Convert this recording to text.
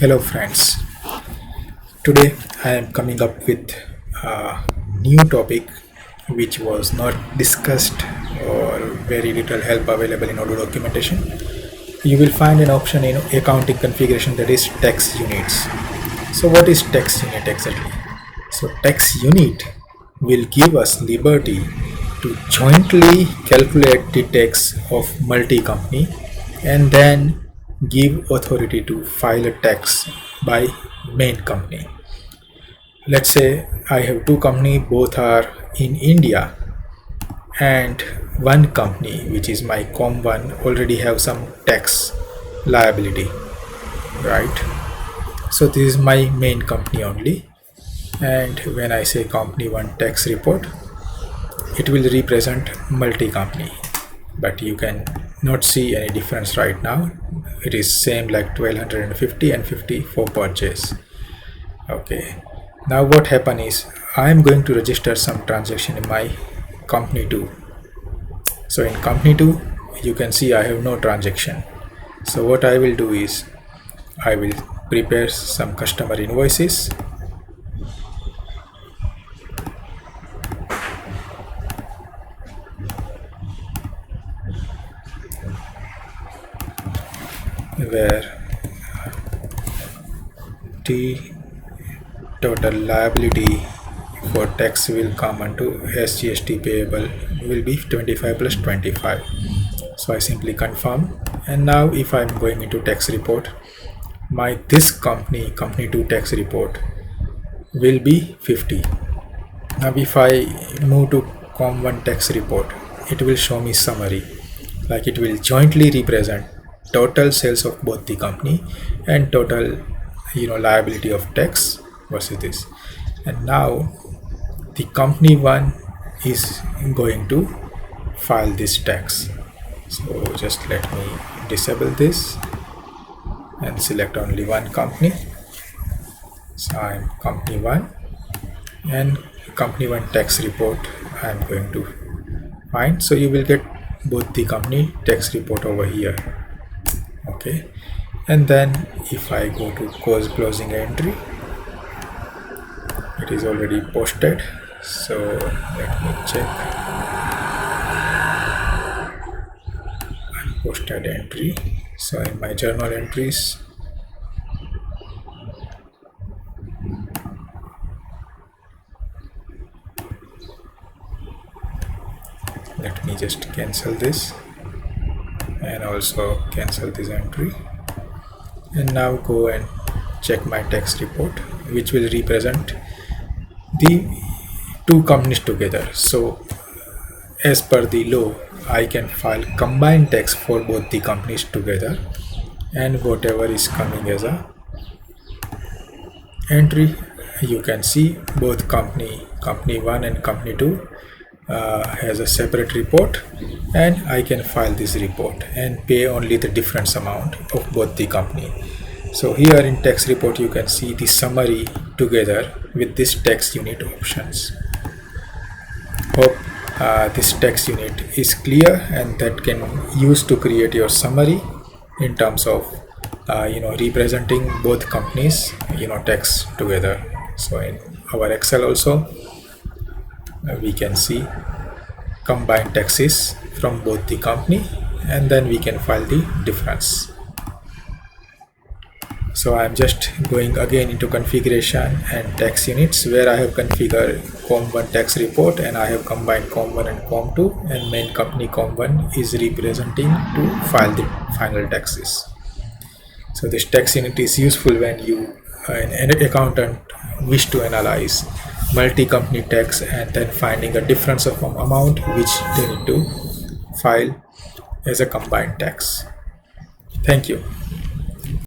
Hello friends, today I am coming up with a new topic which was not discussed or very little help available in Odoo documentation. You will find an option in accounting configuration, that is tax units. So what is tax unit exactly? So tax unit will give us liberty to jointly calculate the tax of multi-company and then give authority to file a tax by main company. Let's say I have two companies, both are in India, and one company, which is my com1, already have some tax liability, right? So this is my main company only, and when I say company one tax report, it will represent multi-company, but you can not see any difference right now. It is same like 1250 and 50 for purchase. Okay, now what happen is I am going to register some transaction in my company 2. So in company 2 you can see I have no transaction. So what I will do is I will prepare some customer invoices. Where the total liability for tax will come onto as GST payable will be 25 plus 25. So I simply confirm, and now if I'm going into tax report, my this company 2 tax report will be 50. Now if I move to com1 tax report, it will show me summary, like it will jointly represent total sales of both the company and total liability of tax versus this. And now the company one is going to file this tax. So just let me disable this and select only one company. So I'm company one, and company one tax report I'm going to find. So you will get both the company tax report over here. Okay, and then if I go to closing entry, it is already posted. So let me check unposted entry. So in my journal entries, let me just cancel this and also cancel this entry, and now go and check my tax report, which will represent the two companies together. So as per the law, I can file combined tax for both the companies together, and whatever is coming as a entry, you can see both company 1 and company 2 has a separate report, and I can file this report and pay only the difference amount of both the company. So here in tax report you can see the summary together with this tax unit options. Hope this tax unit is clear, and that can use to create your summary in terms of representing both companies tax together. So in our Excel also we can see combined taxes from both the company, and then we can file the difference. So I'm just going again into configuration and tax units, where I have configured com1 tax report, and I have combined com1 and com2, and main company com1 is representing to file the final taxes. So this tax unit is useful when you an accountant wish to analyze multi-company tax and then finding a difference of amount which they need to file as a combined tax. Thank you.